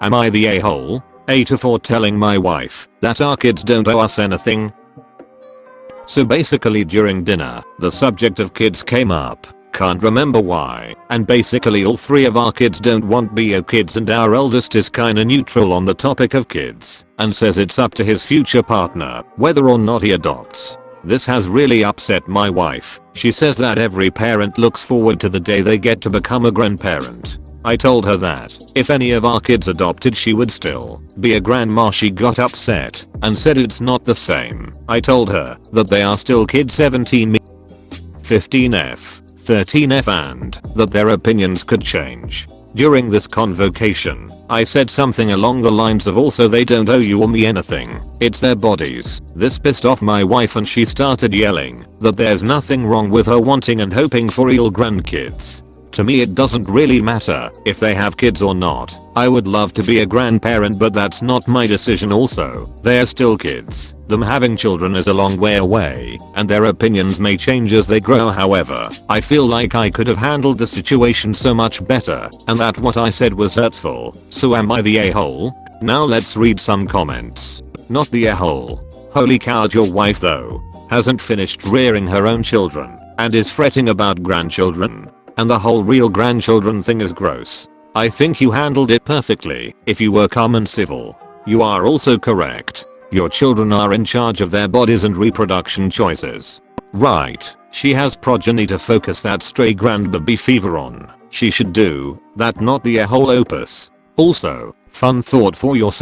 Am I the a-hole? AITA for telling my wife that our kids don't owe us anything? So basically during dinner, the subject of kids came up. Can't remember why, and basically all 3 of our kids don't want bio kids and our eldest is kinda neutral on the topic of kids and says it's up to his future partner whether or not he adopts. This has really upset my wife. She says that every parent looks forward to the day they get to become a grandparent. I told her that if any of our kids adopted she would still be a grandma. She got upset and said it's not the same. I told her that they are still kids 17, 15F, 13F and that their opinions could change. During this convocation, I said something along the lines of also they don't owe you or me anything, it's their bodies. This pissed off my wife and she started yelling that there's nothing wrong with her wanting and hoping for real grandkids. To me it doesn't really matter if they have kids or not. I would love to be a grandparent but that's not my decision also. They are still kids. Them having children is a long way away and their opinions may change as they grow. However, I feel like I could have handled the situation so much better and that what I said was hurtful. So am I the a-hole? Now let's read some comments. Not the a-hole. Holy cow, your wife though hasn't finished rearing her own children and is fretting about grandchildren. And the whole real grandchildren thing is gross. I think you handled it perfectly if you were calm and civil. You are also correct. Your children are in charge of their bodies and reproduction choices. Right, she has progeny to focus that stray grandbaby fever on. She should do that, not the a-hole opus. Also, fun thought for your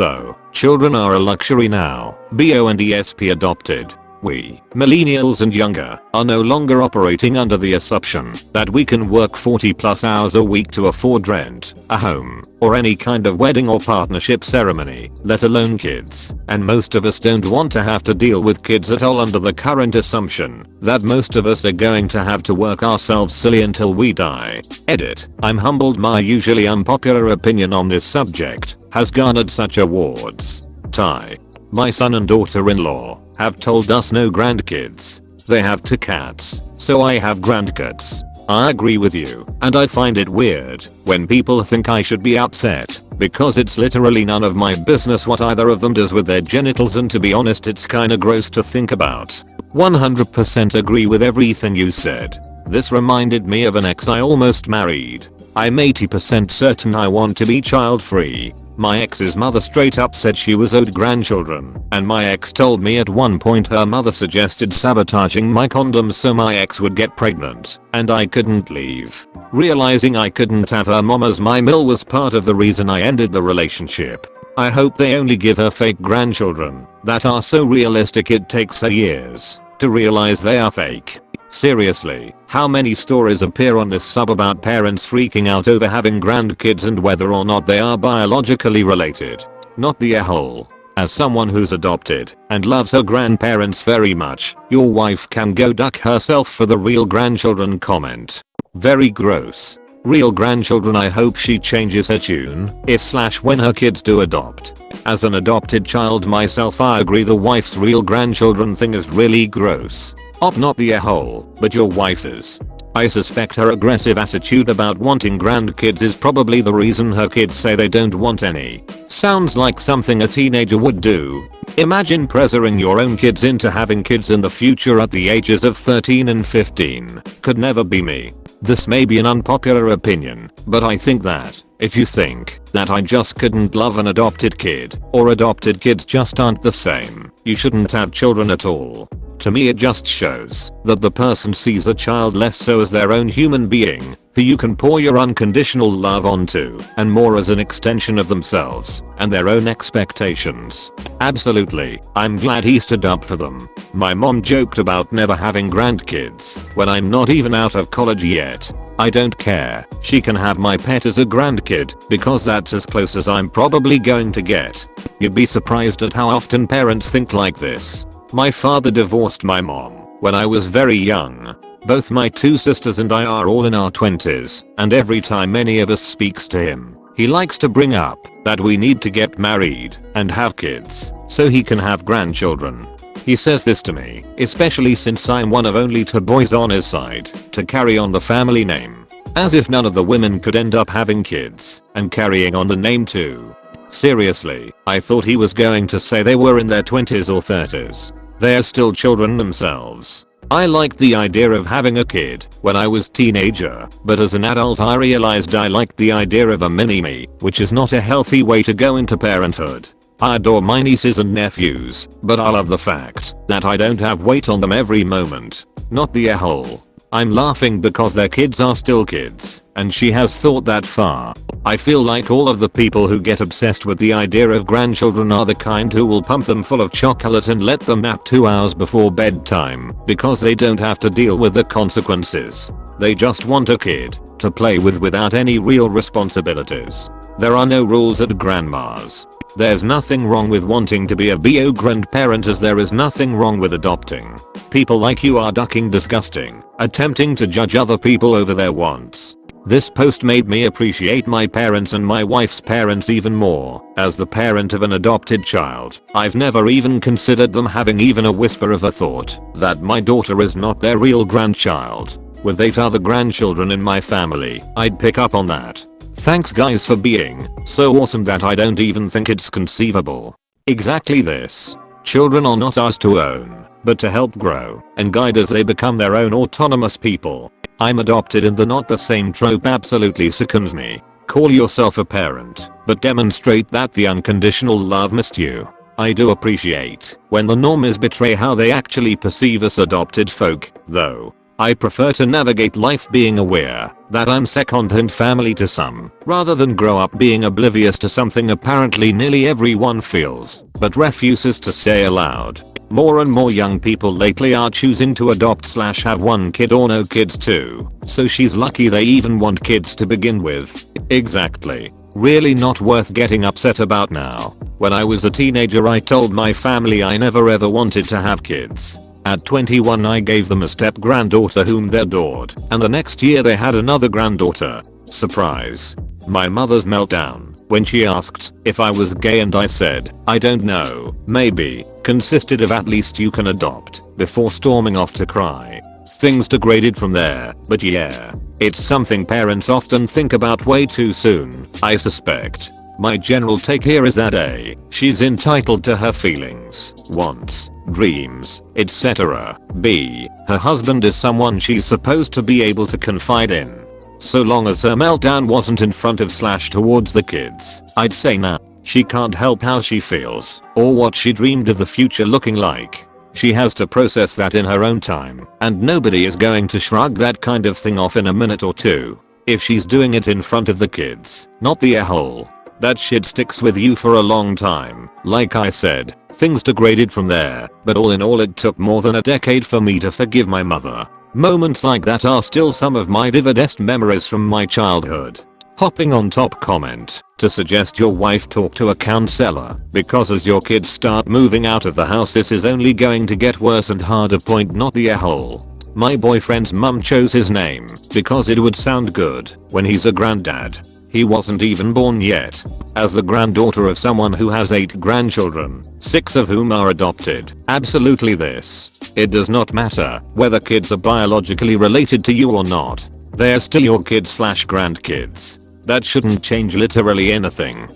children are a luxury now. BO and ESP adopted. We, millennials and younger, are no longer operating under the assumption that we can work 40+ hours a week to afford rent, a home, or any kind of wedding or partnership ceremony, let alone kids. And most of us don't want to have to deal with kids at all under the current assumption that most of us are going to have to work ourselves silly until we die. Edit. I'm humbled my usually unpopular opinion on this subject has garnered such awards. Tie. My son and daughter-in-law have told us no grandkids. They have 2 cats, so I have grandkids. I agree with you, and I find it weird when people think I should be upset because it's literally none of my business what either of them does with their genitals, and to be honest it's kinda gross to think about. 100% agree with everything you said. This reminded me of an ex I almost married. I'm 80% certain I want to be child free. My ex's mother straight up said she was owed grandchildren, and my ex told me at one point her mother suggested sabotaging my condoms so my ex would get pregnant, and I couldn't leave. Realizing I couldn't have her mom as my mill was part of the reason I ended the relationship. I hope they only give her fake grandchildren that are so realistic it takes her years to realize they are fake. Seriously, how many stories appear on this sub about parents freaking out over having grandkids and whether or not they are biologically related? Not the a-hole. As someone who's adopted and loves her grandparents very much, your wife can go duck herself for the real grandchildren comment. Very gross. Real grandchildren, I hope she changes her tune if/when her kids do adopt. As an adopted child myself, I agree the wife's real grandchildren thing is really gross. Not the a-hole, but your wife is. I suspect her aggressive attitude about wanting grandkids is probably the reason her kids say they don't want any. Sounds like something a teenager would do. Imagine pressuring your own kids into having kids in the future at the ages of 13 and 15. Could never be me. This may be an unpopular opinion, but I think that if you think that I just couldn't love an adopted kid, or adopted kids just aren't the same, you shouldn't have children at all. To me it just shows that the person sees the child less so as their own human being who you can pour your unconditional love onto, and more as an extension of themselves and their own expectations. Absolutely, I'm glad he stood up for them. My mom joked about never having grandkids when I'm not even out of college yet. I don't care, she can have my pet as a grandkid because that's as close as I'm probably going to get. You'd be surprised at how often parents think like this. My father divorced my mom when I was very young. Both my 2 sisters and I are all in our 20s, and every time any of us speaks to him, he likes to bring up that we need to get married and have kids so he can have grandchildren. He says this to me, especially since I'm one of only 2 boys on his side, to carry on the family name. As if none of the women could end up having kids and carrying on the name too. Seriously, I thought he was going to say they were in their 20s or 30s. They're still children themselves. I liked the idea of having a kid when I was teenager, but as an adult I realized I liked the idea of a mini-me, which is not a healthy way to go into parenthood. I adore my nieces and nephews, but I love the fact that I don't have weight on them every moment. Not the a-hole. I'm laughing because their kids are still kids, and she has thought that far. I feel like all of the people who get obsessed with the idea of grandchildren are the kind who will pump them full of chocolate and let them nap 2 hours before bedtime because they don't have to deal with the consequences. They just want a kid to play with without any real responsibilities. There are no rules at grandma's. There's nothing wrong with wanting to be a bio grandparent as there is nothing wrong with adopting. People like you are ducking disgusting, attempting to judge other people over their wants. This post made me appreciate my parents and my wife's parents even more. As the parent of an adopted child, I've never even considered them having even a whisper of a thought that my daughter is not their real grandchild. With 8 other grandchildren in my family, I'd pick up on that. Thanks guys for being so awesome that I don't even think it's conceivable. Exactly this. Children are not ours to own, but to help grow and guide as they become their own autonomous people. I'm adopted and the not the same trope absolutely sickens me. Call yourself a parent, but demonstrate that the unconditional love missed you. I do appreciate when the norm is betray how they actually perceive us adopted folk, though. I prefer to navigate life being aware that I'm second-hand family to some, rather than grow up being oblivious to something apparently nearly everyone feels, but refuses to say aloud. More and more young people lately are choosing to adopt/have one kid or no kids too, so she's lucky they even want kids to begin with. Exactly. Really not worth getting upset about now. When I was a teenager I told my family I never ever wanted to have kids. At 21 I gave them a step granddaughter whom they adored, and the next year they had another granddaughter. Surprise. My mother's meltdown when she asked if I was gay and I said, I don't know, maybe, consisted of at least you can adopt, before storming off to cry. Things degraded from there, but yeah, it's something parents often think about way too soon, I suspect. My general take here is that A, she's entitled to her feelings, wants, dreams, etc. B, her husband is someone she's supposed to be able to confide in. So long as her meltdown wasn't in front of/towards the kids, I'd say nah. She can't help how she feels, or what she dreamed of the future looking like. She has to process that in her own time, and nobody is going to shrug that kind of thing off in a minute or two. If she's doing it in front of the kids, not the a-hole, that shit sticks with you for a long time. Like I said, things degraded from there, but all in all it took more than a decade for me to forgive my mother. Moments like that are still some of my vividest memories from my childhood. Hopping on top comment to suggest your wife talk to a counselor, because as your kids start moving out of the house this is only going to get worse and harder. Point not the a-hole. My boyfriend's mum chose his name because it would sound good when he's a granddad. He wasn't even born yet. As the granddaughter of someone who has 8 grandchildren, 6 of whom are adopted, absolutely this. It does not matter whether kids are biologically related to you or not. They're still your kids/grandkids. That shouldn't change literally anything.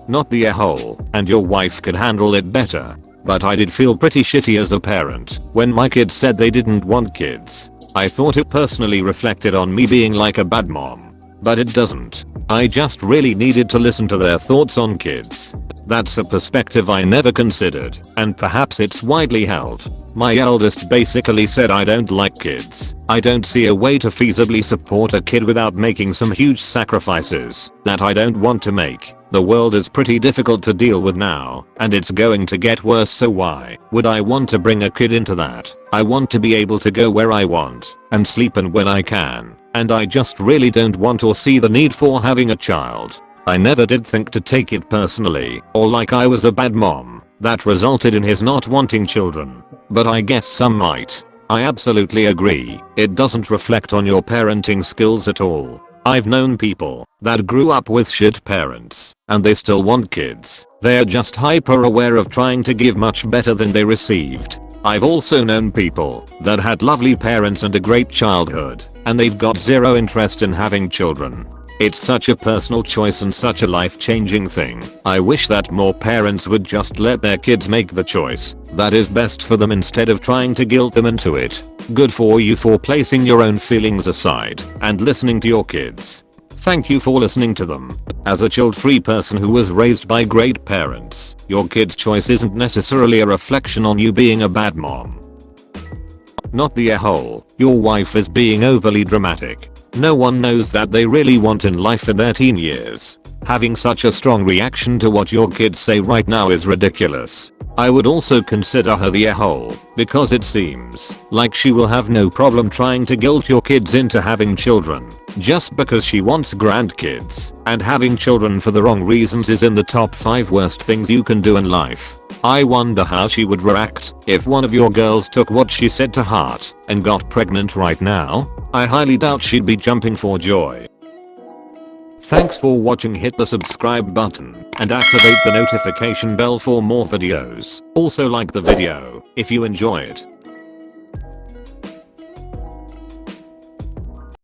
Not the a-hole, and your wife could handle it better. But I did feel pretty shitty as a parent when my kids said they didn't want kids. I thought it personally reflected on me being like a bad mom. But it doesn't. I just really needed to listen to their thoughts on kids. That's a perspective I never considered, and perhaps it's widely held. My eldest basically said I don't like kids. I don't see a way to feasibly support a kid without making some huge sacrifices that I don't want to make. The world is pretty difficult to deal with now, and it's going to get worse, so why would I want to bring a kid into that? I want to be able to go where I want and sleep and when I can, and I just really don't want or see the need for having a child. I never did think to take it personally or like I was a bad mom that resulted in his not wanting children, but I guess some might. I absolutely agree, it doesn't reflect on your parenting skills at all. I've known people that grew up with shit parents and they still want kids. They're just hyper aware of trying to give much better than they received. I've also known people that had lovely parents and a great childhood and they've got zero interest in having children. It's such a personal choice and such a life-changing thing. I wish that more parents would just let their kids make the choice that is best for them instead of trying to guilt them into it. Good for you for placing your own feelings aside and listening to your kids. Thank you for listening to them. As a child-free person who was raised by great parents, your kid's choice isn't necessarily a reflection on you being a bad mom. Not the a-hole. Your wife is being overly dramatic. No one knows that they really want in life in their teen years. Having such a strong reaction to what your kids say right now is ridiculous. I would also consider her the a-hole, because it seems like she will have no problem trying to guilt your kids into having children, just because she wants grandkids, and having children for the wrong reasons is in the top 5 worst things you can do in life. I wonder how she would react if one of your girls took what she said to heart and got pregnant right now. I highly doubt she'd be jumping for joy. Thanks for watching. Hit the subscribe button and activate the notification bell for more videos. Also like the video if you enjoy it.